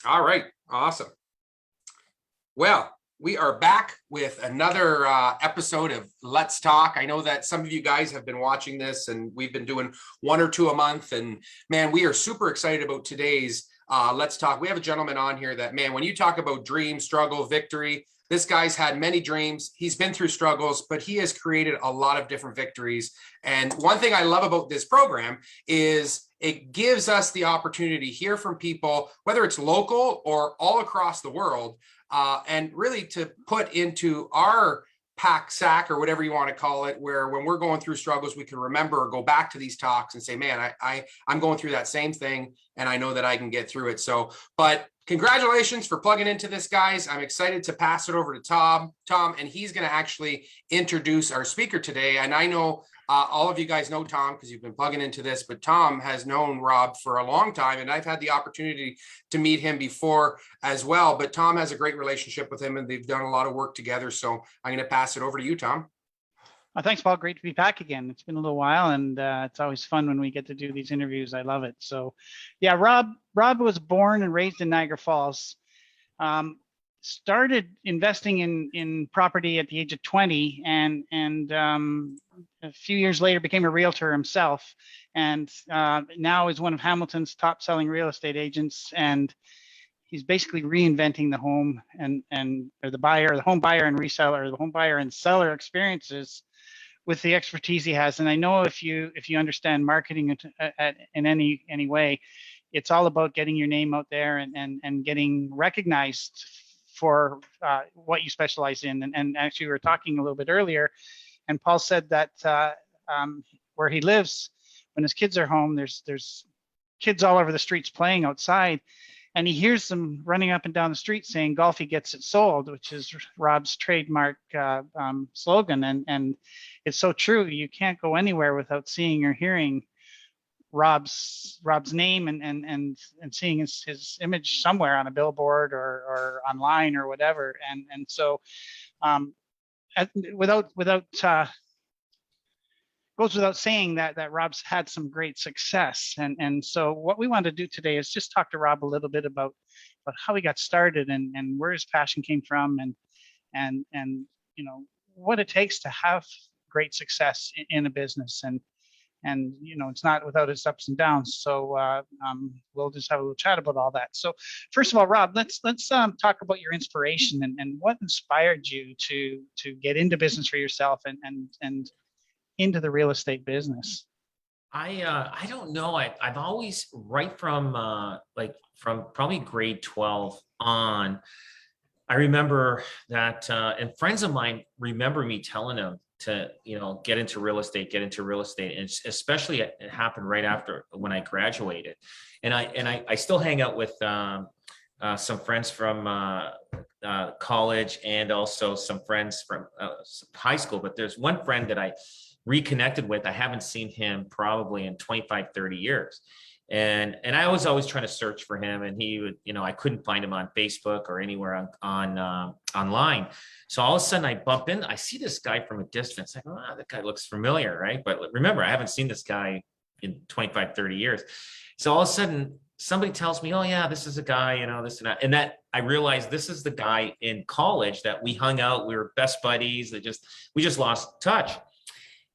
All right. Awesome. Well, we are back with another episode of Let's Talk. I know that some of you guys have been watching this, and we've been doing one or two a month. And man, we are super excited about today's Let's Talk. We have a gentleman on here that, man, when you talk about dream, struggle, victory, this guy's had many dreams. He's been through struggles, but he has created a lot of different victories. And one thing I love about this program is it gives us the opportunity to hear from people, whether it's local or all across the world, and really to put into our pack sack or whatever you want to call it, where when we're going through struggles, we can remember or go back to these talks and say, man, I'm going through that same thing, and I know that I can get through it. So, but congratulations for plugging into this, guys. I'm excited to pass it over to Tom, and he's going to actually introduce our speaker today. And I know all of you guys know Tom because you've been plugging into this, but Tom has known Rob for a long time, and I've had the opportunity to meet him before as well. But Tom has a great relationship with him, and they've done a lot of work together. So I'm going to pass it over to you, Tom. Thanks, Paul. Great to be back again. It's been a little while, and it's always fun when we get to do these interviews. I love it. So, yeah, Rob was born and raised in Niagara Falls. Started investing in property at the age of 20, and a few years later became a realtor himself, and now is one of Hamilton's top-selling real estate agents. And he's basically reinventing the home or the home buyer and reseller, or the home buyer and seller experiences with the expertise he has. And I know if you understand marketing in any way, it's all about getting your name out there and getting recognized for what you specialize in. And actually, we were talking a little bit earlier, and Paul said that where he lives, when his kids are home, there's kids all over the streets playing outside, and he hears them running up and down the street saying Golfi gets it sold, which is Rob's trademark slogan. And it's so true. You can't go anywhere without seeing or hearing Rob's name and seeing his image somewhere on a billboard or online or whatever. And so goes without saying that Rob's had some great success. And so what we want to do today is just talk to Rob a little bit about how he got started and where his passion came from and you know what it takes to have great success in a business. And you know, it's not without its ups and downs. So we'll just have a little chat about all that. So first of all, Rob, let's talk about your inspiration and what inspired you to get into business for yourself and into the real estate business. I don't know. I've always, right from probably grade 12 on, I remember that, and friends of mine remember me telling them to, get into real estate. And especially it happened right after when I graduated. And I still hang out with some friends from college and also some friends from high school. But there's one friend that I reconnected with. I haven't seen him probably in 25, 30 years. And I was always trying to search for him, and he would, I couldn't find him on Facebook or anywhere on online. So all of a sudden I bump in, I see this guy from a distance. I go, wow, that guy looks familiar, right? But remember, I haven't seen this guy in 25, 30 years. So all of a sudden somebody tells me, oh yeah, this is a guy, this and that. And that I realized this is the guy in college that we hung out. We were best buddies. We just lost touch.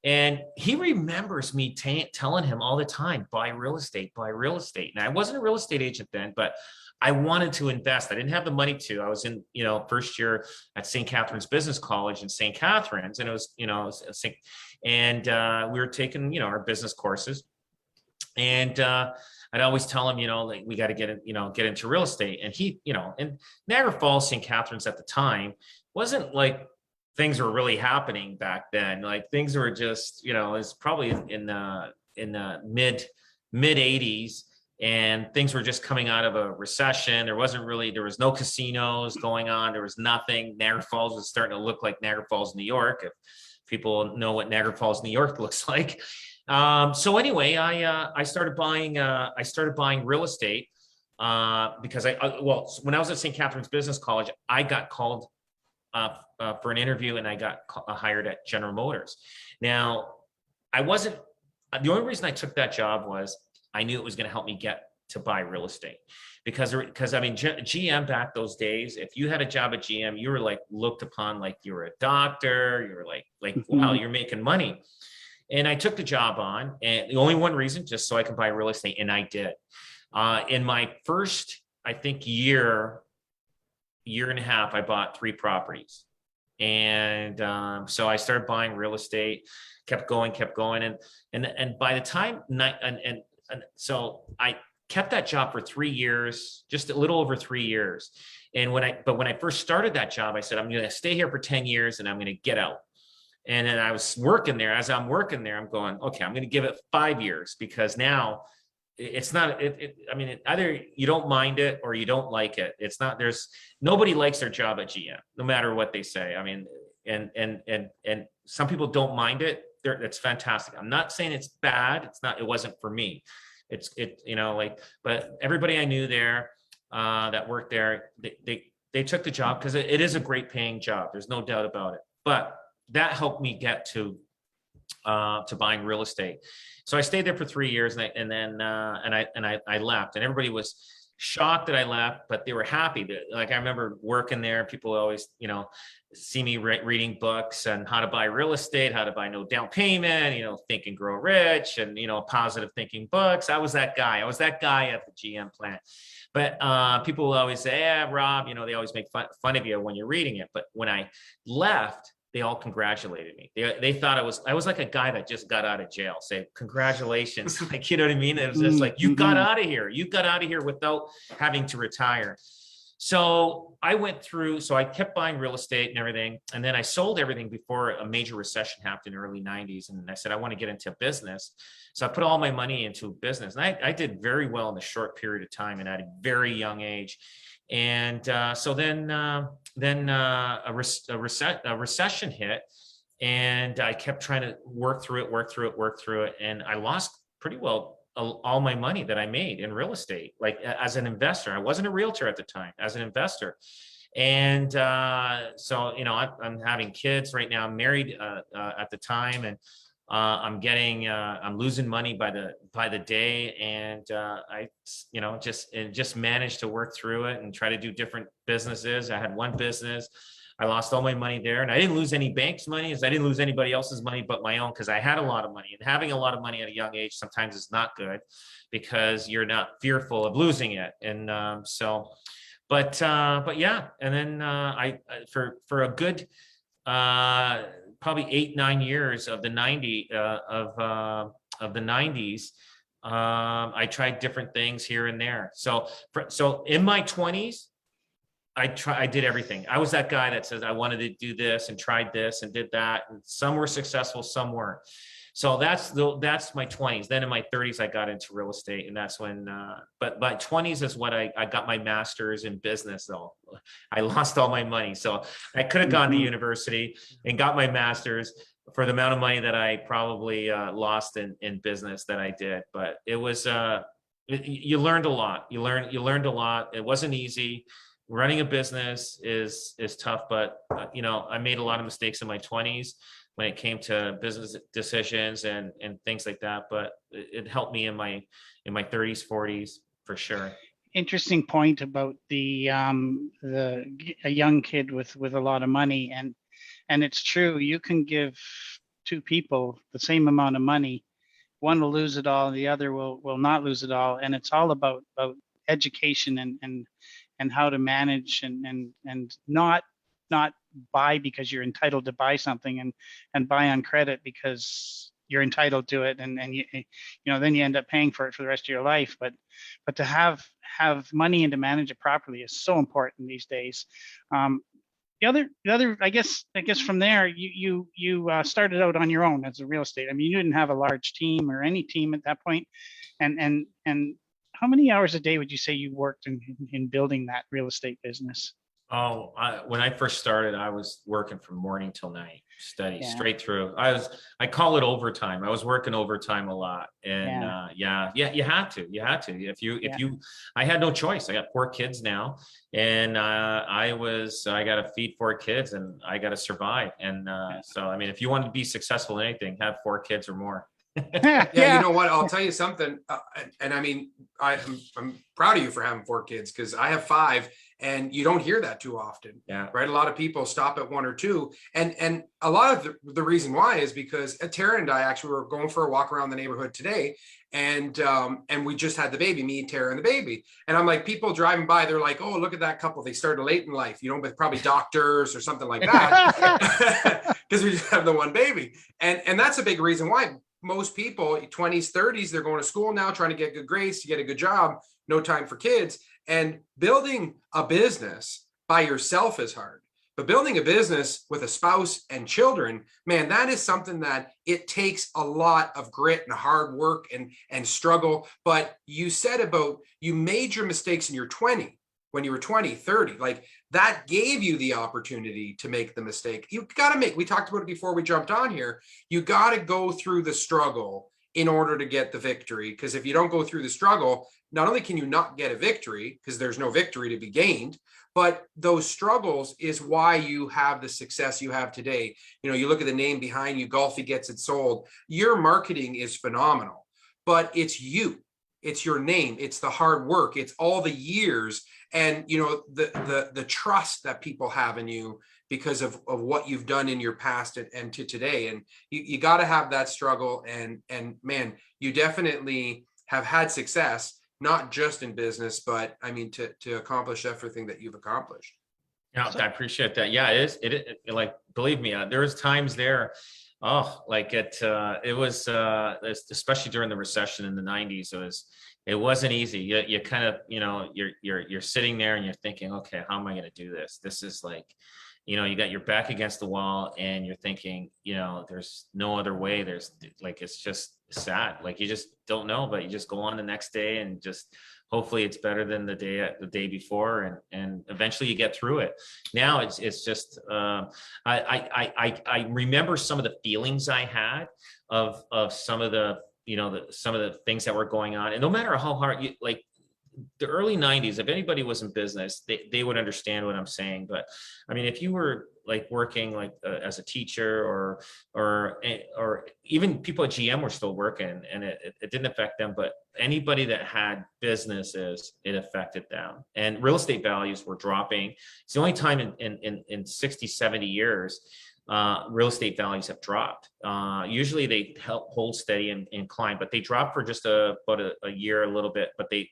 And he remembers me telling him all the time, buy real estate. And I wasn't a real estate agent then, but I wanted to invest. I didn't have the money to. I was in, first year at St. Catharines Business College in St. Catharines. And it was, and we were taking, our business courses. And I'd always tell him, like, we got to get into real estate. And he, in Niagara Falls, St. Catharines at the time wasn't like things were really happening back then. Like things were just, it was probably in the mid 80s, and things were just coming out of a recession. There was no casinos going on. There was nothing. Niagara Falls was starting to look like Niagara Falls, New York, if people know what Niagara Falls, New York looks like. So anyway, I started buying real estate because when I was at St. Catharines Business College, I got called for an interview, and I got hired at General Motors. Now, the only reason I took that job was I knew it was going to help me get to buy real estate because I mean, GM back those days, if you had a job at GM, you were like looked upon like you were a doctor. You were like, wow, you're making money. And I took the job on, and the only one reason, just so I can buy real estate, and I did. In my first, I think year and a half, I bought 3 properties. And so I started buying real estate, kept going. And by the time, so I kept that job for 3 years, just a little over 3 years. And when I first started that job, I said, I'm going to stay here for 10 years and I'm going to get out. And then I was working there. As I'm working there, I'm going, okay, I'm going to give it 5 years, because now it's not, I mean, either you don't mind it or you don't like it. It's not, nobody likes their job at GM, no matter what they say. I mean, and some people don't mind it. That's fantastic. I'm not saying it's bad. It wasn't for me. But everybody I knew there, that worked there, they took the job because it is a great paying job. There's no doubt about it. But that helped me get to buying real estate. So I stayed there for 3 years, and then I left, and everybody was shocked that I left, but they were happy that, like, I remember working there. People always, see me reading books on how to buy real estate, how to buy no down payment, Think and Grow Rich, and, positive thinking books. I was that guy. I was that guy at the GM plant. But people will always say, yeah, Rob, they always make fun of you when you're reading it. But when I left, they all congratulated me. They thought I was like a guy that just got out of jail. Say, congratulations. Like, you know what I mean? It was just like, you got out of here. You got out of here without having to retire. So I went through, so I kept buying real estate and everything. And then I sold everything before a major recession happened in the early 90s. And I said, I want to get into business. So I put all my money into business. And I did very well in a short period of time and at a very young age. And so then a recession hit, and I kept trying to work through it. And I lost pretty well all my money that I made in real estate, like as an investor. I wasn't a realtor at the time, as an investor. And so, I'm having kids right now. I'm married at the time, and I'm losing money by the day. And I just managed to work through it and try to do different businesses. I had one business. I lost all my money there, and I didn't lose any bank's money, as I didn't lose anybody else's money but my own, because I had a lot of money. And having a lot of money at a young age sometimes is not good, because you're not fearful of losing it. And but yeah. And then I for a good probably 8-9 years of the 90s, I tried different things here and there. So in my 20s, I did everything. I was that guy that says I wanted to do this and tried this and did that. And some were successful, some weren't. So that's my 20s. Then in my 30s, I got into real estate, and that's when. But my 20s is what I got my master's in business. Though I lost all my money, so I could have gone to university and got my master's for the amount of money that I probably lost in business that I did. But it was you learned a lot. You learned a lot. It wasn't easy. Running a business is tough, but I made a lot of mistakes in my 20s when it came to business decisions and things like that. But it helped me in my 30s, 40s for sure. Interesting point about a young kid with a lot of money, and it's true. You can give 2 people the same amount of money. One will lose it all, the other will not lose it all, and it's all about education and how to manage and not buy because you're entitled to buy something and buy on credit because you're entitled to it, and then you end up paying for it for the rest of your life. But to have money and to manage it properly is so important these days. The other I guess from there you started out on your own as a real estate. I mean, you didn't have a large team or any team at that point, and how many hours a day would you say you worked in building that real estate business? Oh, when I first started, I was working from morning till night, straight through. I call it overtime. I was working overtime a lot, and you had to. I had no choice. I got 4 kids now, and I got to feed 4 kids, and I got to survive. And so, I mean, if you want to be successful in anything, have 4 kids or more. Yeah, you know what? I'll tell you something. And I mean, I'm proud of you for having 4 kids, because I have 5, and you don't hear that too often. Yeah. Right. A lot of people stop at 1 or 2. And a lot of the reason why is because Tara and I actually were going for a walk around the neighborhood today. And we just had the baby, me, Tara, and the baby. And I'm like, people driving by, they're like, oh, look at that couple. They started late in life, with probably doctors or something like that. Because we just have the one baby. And that's a big reason why. Most people, 20s, 30s, they're going to school now, trying to get good grades, to get a good job, no time for kids. And building a business by yourself is hard. But building a business with a spouse and children, man, that is something that it takes a lot of grit and hard work and struggle. But you said about you made your mistakes in your 20, when you were 20, 30, like that gave you the opportunity to make the mistake. You got to we talked about it before we jumped on here. You got to go through the struggle in order to get the victory. Because if you don't go through the struggle, not only can you not get a victory, because there's no victory to be gained, but those struggles is why you have the success you have today. You look at the name behind you, Golfi Gets It Sold. Your marketing is phenomenal, but it's you. It's your name. It's the hard work. It's all the years. And, the trust that people have in you because of what you've done in your past and to today. And you got to have that struggle. And man, you definitely have had success, not just in business, but I mean, to accomplish everything that you've accomplished. Yeah, I appreciate that. Yeah, it is. Like, believe me, there was times there. Oh, like it was, especially during the recession in the 90s, it wasn't easy. You kind of, you're sitting there and you're thinking, okay, how am I going to do this? This is like, you got your back against the wall and you're thinking, there's no other way. There's like, it's just sad. Like, you just don't know, but you just go on the next day and just hopefully it's better than the day before. And eventually you get through it. Now it's just, I remember some of the feelings I had of some of the, some of the things that were going on. And no matter how hard like the early 90s, if anybody was in business, they would understand what I'm saying. But I mean, if you were like working like as a teacher or even people at GM were still working and it didn't affect them, but anybody that had businesses, it affected them. And real estate values were dropping. It's the only time in 60, 70 years real estate values have dropped. Usually they help hold steady and climb, but they drop for just about a year, a little bit, but they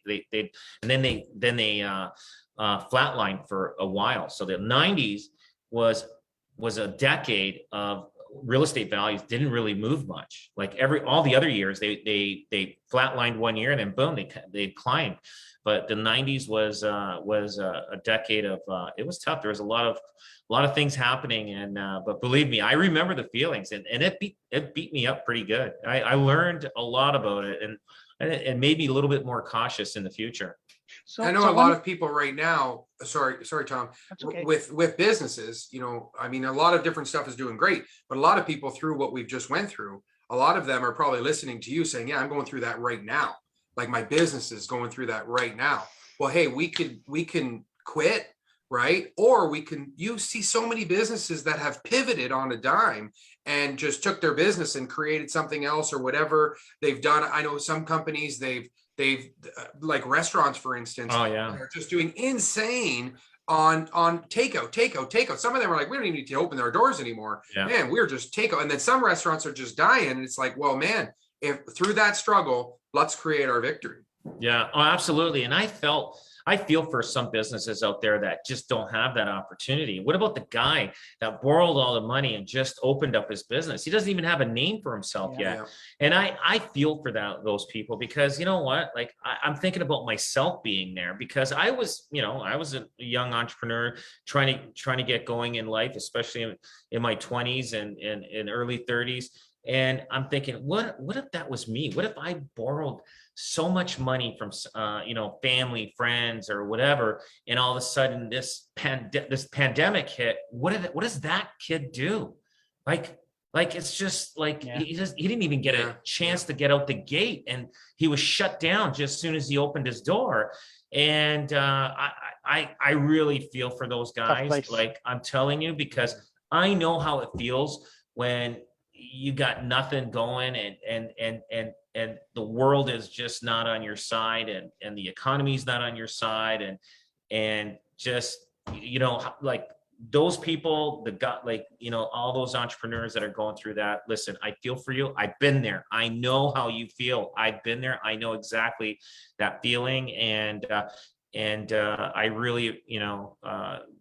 flatlined for a while. So the 90s was a decade of real estate values didn't really move much. Like all the other years, they flatlined one year and then boom, they climbed. But the 90s was a decade of it was tough. There was a lot of things happening, and but believe me, I remember the feelings, and it beat me up pretty good. I learned a lot about it, and it made me a little bit more cautious in the future. So I know a lot of people right now. Sorry, Tom. Okay. With businesses, I mean, a lot of different stuff is doing great, but a lot of people through what we've just went through, a lot of them are probably listening to you saying, "Yeah, I'm going through that right now. Like my business is going through that right now." Well, hey, we can quit, right? Or you see so many businesses that have pivoted on a dime and just took their business and created something else or whatever they've done. I know some companies they've like restaurants, for instance, are just doing insane on takeout. Some of them are like, we don't even need to open our doors anymore. Yeah. Man, we're just takeout. And then some restaurants are just dying. And it's like, well, man, if through that struggle, let's create our victory. Yeah, oh, absolutely. And I feel for some businesses out there that just don't have that opportunity. What about the guy that borrowed all the money and just opened up his business? He doesn't even have a name for himself yet. Yeah. And I feel for those people, because you know what, like I'm thinking about myself being there, because I was a young entrepreneur trying to get going in life, especially in my 20s and in early 30s. And I'm thinking, what if that was me? What if I borrowed so much money from, family, friends, or whatever, and all of a sudden this pandemic hit? What does that kid do? Like it's just like he didn't even get a chance to get out the gate, and he was shut down just as soon as he opened his door. And I really feel for those guys. Like I'm telling you, because I know how it feels when you got nothing going, and the world is just not on your side, and the economy's not on your side, and just, like those people, all those entrepreneurs that are going through that, listen, I feel for you. I've been there. I know how you feel. I've been there. I know exactly that feeling. And I really,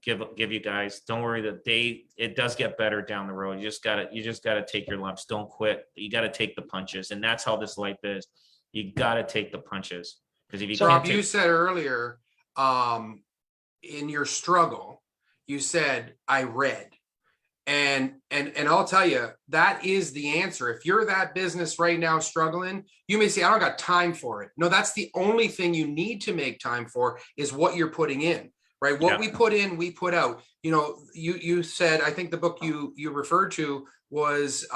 give you guys, don't worry, it does get better down the road. You just gotta take your lumps. Don't quit. You gotta take the punches. And that's how this life is. You gotta take the punches. Because if you Rob, you said earlier, in your struggle, you said, I read. And I'll tell you, that is the answer. If you're that business right now struggling, you may say, I don't got time for it. No, that's the only thing you need to make time for, is what you're putting in, right? What we put in, we put out. You said, I think the book you referred to was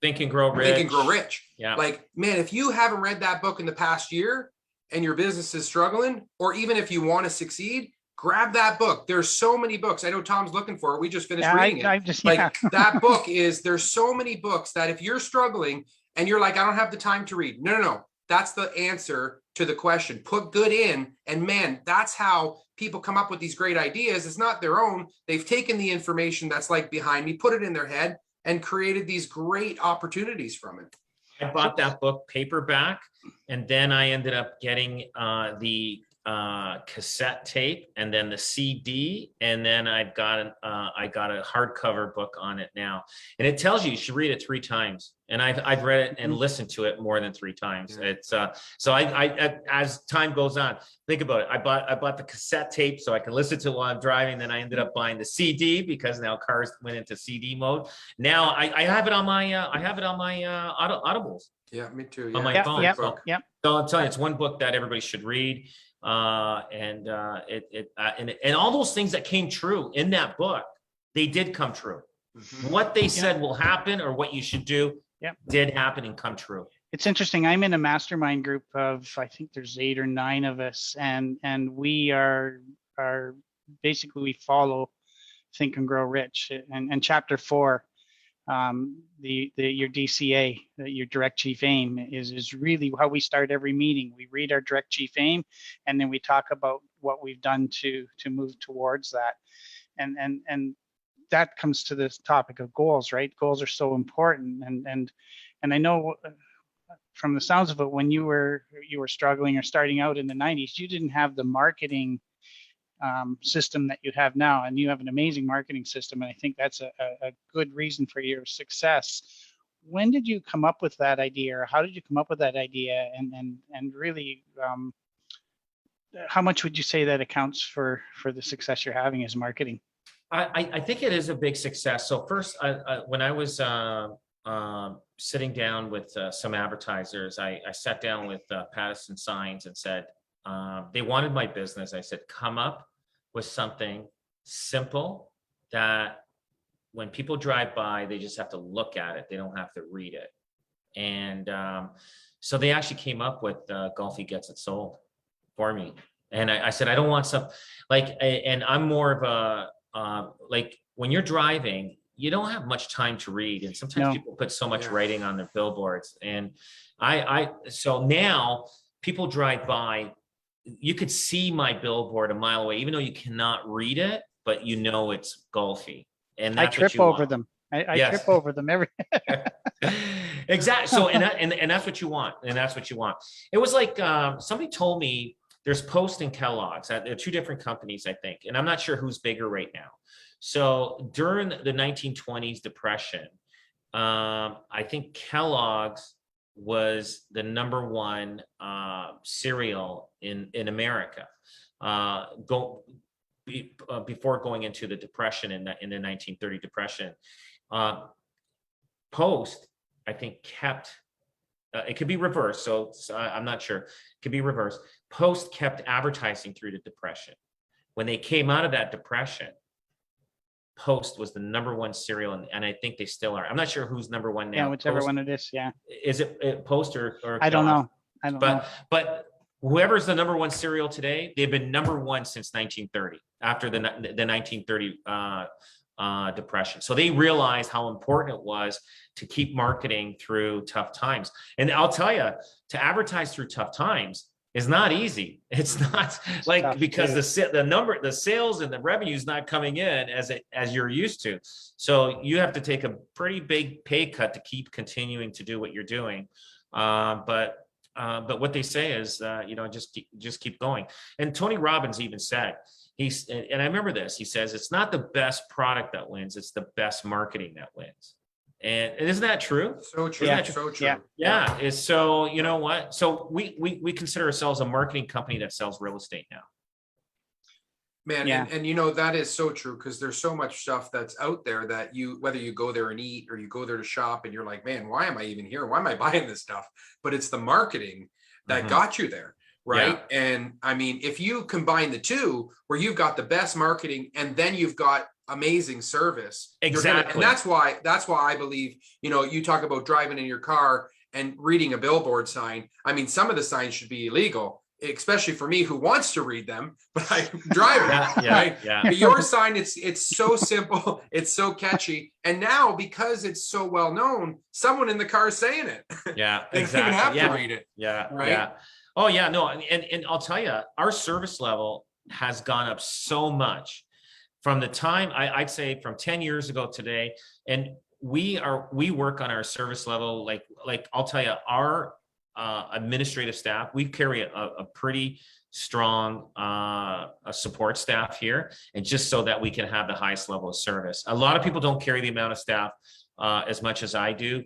Think and Grow Rich. Think and Grow Rich. Yeah. Like, man, if you haven't read that book in the past year and your business is struggling, or even if you want to succeed, grab that book. There's so many books. I know Tom's looking for it. We just finished reading it. That book there's so many books that if you're struggling and you're like, I don't have the time to read. No. That's the answer to the question. Put good in. And man, that's how people come up with these great ideas. It's not their own. They've taken the information that's like behind me, put it in their head, and created these great opportunities from it. I bought that book paperback, and then I ended up getting the cassette tape, and then the CD, and then I got a hardcover book on it now, and it tells you should read it 3 times. And I've read it and listened to it more than 3 times. Yeah. It's so I as time goes on, think about it. I bought the cassette tape so I can listen to it while I'm driving. Then I ended up buying the CD because now cars went into CD mode. Now I have it on my Audibles. Yeah, me too. Yeah. On my phone. Yep. So I'm telling you, it's one book that everybody should read. And all those things that came true in that book, they did come true. Mm-hmm. What they said will happen, or what you should do, did happen and come true. It's interesting. I'm in a mastermind group of, I think there's 8 or 9 of us, and we are basically, we follow Think and Grow Rich, and chapter 4. Your DCA, your direct chief aim, is really how we start every meeting. We read our direct chief aim, and then we talk about what we've done to move towards that. And that comes to this topic of goals, right? Goals are so important. And I know from the sounds of it, when you were struggling or starting out in the 90s, you didn't have the marketing system that you have now, and you have an amazing marketing system, and I think that's a good reason for your success. When did you come up with that idea, or how did you come up with that idea, and really how much would you say that accounts for the success you're having as marketing? I think it is a big success. So first, when I was sitting down with some advertisers, I sat down with Patterson Signs and said, they wanted my business. I said, come up with something simple that when people drive by, they just have to look at it. They don't have to read it. And so they actually came up with Golfi Gets It Sold for me. And I said, I don't want some, and I'm more of a, when you're driving, you don't have much time to read. And sometimes people put so much writing on their billboards. And so now people drive by, you could see my billboard a mile away, even though you cannot read it, but you know it's Golfi. And that's I trip over them. I trip over them every. Exactly. So and that's what you want. And that's what you want. It was like somebody told me there's Post and Kellogg's. They're 2 different companies, I think, and I'm not sure who's bigger right now. So during the 1920s depression, I think Kellogg's was the #1 cereal in America before going into the depression in the 1930 depression. Post, I think, kept it could be reversed, so I'm not sure. It could be reversed. Post kept advertising through the depression. When they came out of that depression, Post was the #1 cereal, and I think they still are. I'm not sure who's #1 now. Yeah, whichever Post, one it is. Yeah. Is it Post or I don't know. I don't know. But whoever's the #1 cereal today, they've been #1 since 1930. After the 1930 depression. So they realized how important it was to keep marketing through tough times. And I'll tell you, to advertise through tough times is not easy. It's not like, tough, because the sales and the revenue is not coming in as you're used to. So you have to take a pretty big pay cut to keep continuing to do what you're doing. But what they say is, just keep going. And Tony Robbins even said, and I remember this, he says, it's not the best product that wins, it's the best marketing that wins. And isn't that true? So true. Yeah. So true. Yeah. It's so, you know what? So we consider ourselves a marketing company that sells real estate now. Man, Yeah. and that is so true, because there's so much stuff that's out there that whether you go there and eat or you go there to shop and you're like, man, why am I even here? Why am I buying this stuff? But it's the marketing that got you there. Right. Yeah. And I mean, if you combine the two, where you've got the best marketing and then you've got amazing service. Exactly. And that's why I believe, you talk about driving in your car and reading a billboard sign. I mean, some of the signs should be illegal, especially for me who wants to read them, but I'm driving. Right? Yeah. But your sign, it's so simple, it's so catchy, and now because it's so well known, someone in the car is saying it. Yeah, they exactly. don't even have to read it. Yeah, right. Yeah. Oh yeah, no, and I'll tell you, our service level has gone up so much from the time I'd say from 10 years ago today, and we work on our service level like I'll tell you, our administrative staff, we carry a pretty strong support staff here, and just so that we can have the highest level of service. A lot of people don't carry the amount of staff as much as I do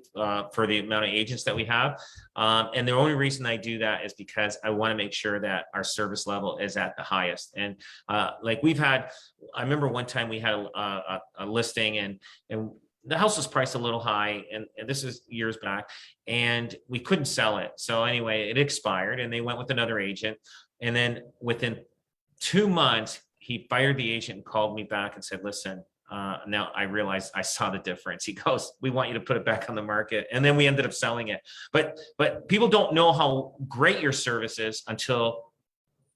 for the amount of agents that we have. And the only reason I do that is because I want to make sure that our service level is at the highest. And like I remember one time we had a listing and the house was priced a little high, and this is years back, and we couldn't sell it. So anyway, it expired and they went with another agent. And then within 2 months, he fired the agent and called me back and said, listen, now I realized I saw the difference. He goes, we want you to put it back on the market. And then we ended up selling it. But people don't know how great your service is until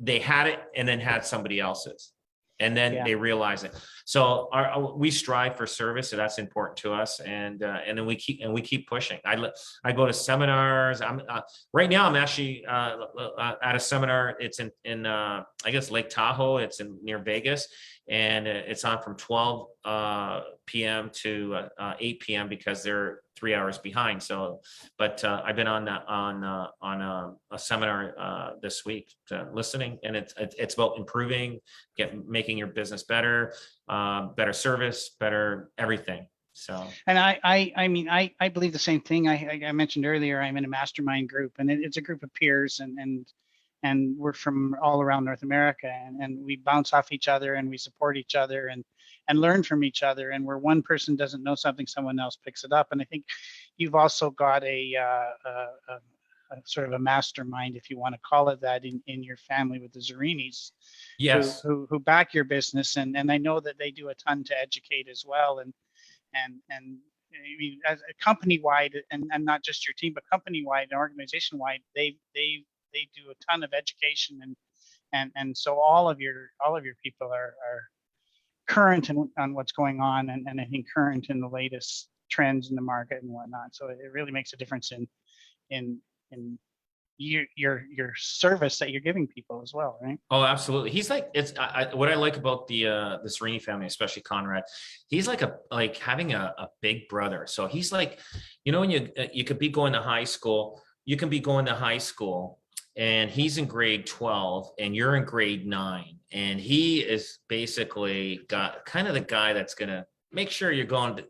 they had it and then had somebody else's. And then they realize it. So we strive for service, so that's important to us. And then we keep pushing. I go to seminars. Right now I'm actually at a seminar. It's in I guess Lake Tahoe. It's near Vegas, and it's on from 12 p.m. to 8 p.m. because they're 3 hours behind. So, but I've been on a seminar this week, listening, and it's about improving, making your business better, better service, better everything. So, and I mean, I believe the same thing. I mentioned earlier, I'm in a mastermind group, and it's a group of peers, and we're from all around North America, and we bounce off each other, and we support each other, and learn from each other. And where one person doesn't know something, someone else picks it up. And I think you've also got a sort of a mastermind, if you want to call it that, in your family with the Zarinis. Yes. Who back your business, and I know that they do a ton to educate as well. And I mean, as a company-wide, and not just your team, but company-wide and organization-wide, they do a ton of education, and so all of your people are current on what's going on, and I think current in the latest trends in the market and whatnot. So it really makes a difference in your service that you're giving people as well, right? Oh, absolutely. He's like, what I like about the Serini family, especially Conrad, he's like having a big brother. So he's like, when you could be going to high school, and he's in grade 12 and you're in grade 9, and he is basically got kind of the guy that's going to make sure you're going to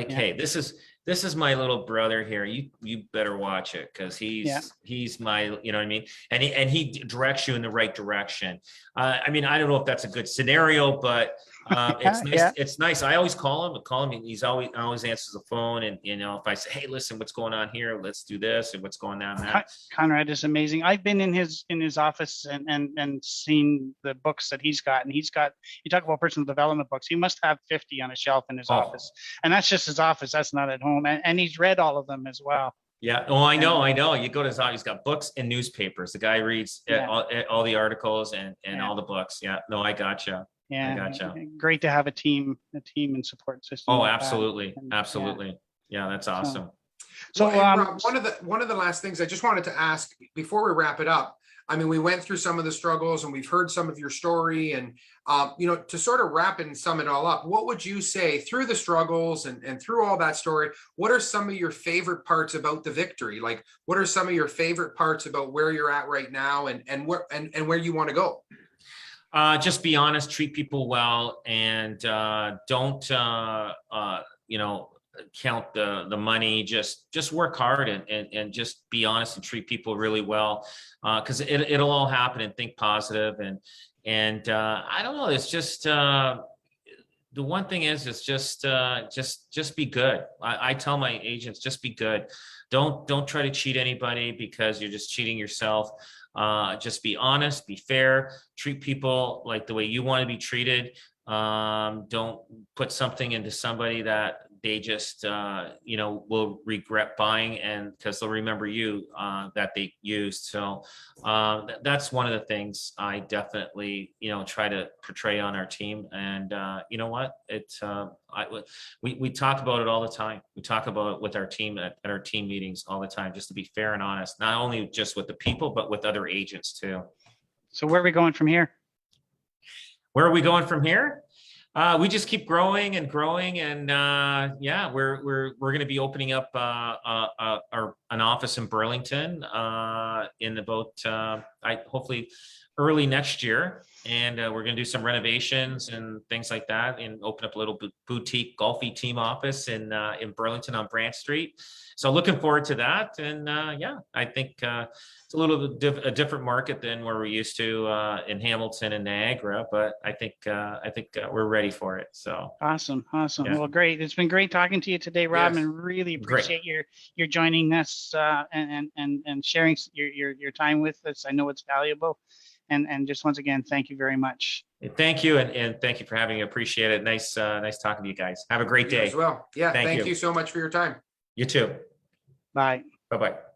hey, this is my little brother here. You better watch it, because he's my, you know what I mean? And he directs you in the right direction. I mean, I don't know if that's a good scenario, but it's nice. Yeah. It's nice. I always call him, and he's always answers the phone. And if I say, hey, listen, what's going on here? Let's do this, and what's going on there. Conrad is amazing. I've been in his office and seen the books that he's got. And you talk about personal development books. He must have 50 on a shelf in his office, and that's just his office. That's not at home. And he's read all of them as well. Yeah. Oh, I know. You go to his office, he's got books and newspapers. The guy reads all the articles and all the books. Yeah. No, I gotcha. Yeah, gotcha. great to have a team and support system. Oh, like that. absolutely. And, yeah. Absolutely. Yeah, that's awesome. So, Well, and Rob, one of the last things I just wanted to ask before we wrap it up. I mean, we went through some of the struggles and we've heard some of your story, and you know, to sort of wrap and sum it all up, what would you say through the struggles and through all that story? What are some of your favorite parts about the victory? Like, what are some of your favorite parts about where you're at right now and where you want to go? Just be honest, treat people well, and don't you know, count the money. Just work hard and just be honest and treat people really well, because it'll all happen. And think positive, and I don't know. It's just the one thing is just be good. I tell my agents, just be good. Don't try to cheat anybody, because you're just cheating yourself. Just be honest, be fair, treat people like the way you want to be treated. Don't put something into somebody that they just you know, will regret buying, and because they'll remember you that they used. So that's one of the things I definitely, you know, try to portray on our team. And you know what, we talk about it all the time. We talk about it with our team at our team meetings all the time, just to be fair and honest, not only just with the people, but with other agents too. so where are we going from here? Where are we going from here? We just keep growing and growing, and yeah, we're going to be opening up an office in Burlington in about hopefully early next year, and we're going to do some renovations and things like that, and open up a little boutique Golfi team office in Burlington on Branch Street. So looking forward to that, and yeah, I think it's a little bit a different market than where we're used to in Hamilton and Niagara, but I think we're ready for it. So Awesome. Yeah. Well, great. It's been great talking to you today, Rob, Yes. and really Great. appreciate your joining us and sharing your time with us. I know it's valuable, and just once again, thank you very much. Thank you, and thank you for having me. Appreciate it. Nice talking to you guys. Have a great You day. as well. Yeah, Thank thank you. you so much for your time. You too. Bye. Bye-bye.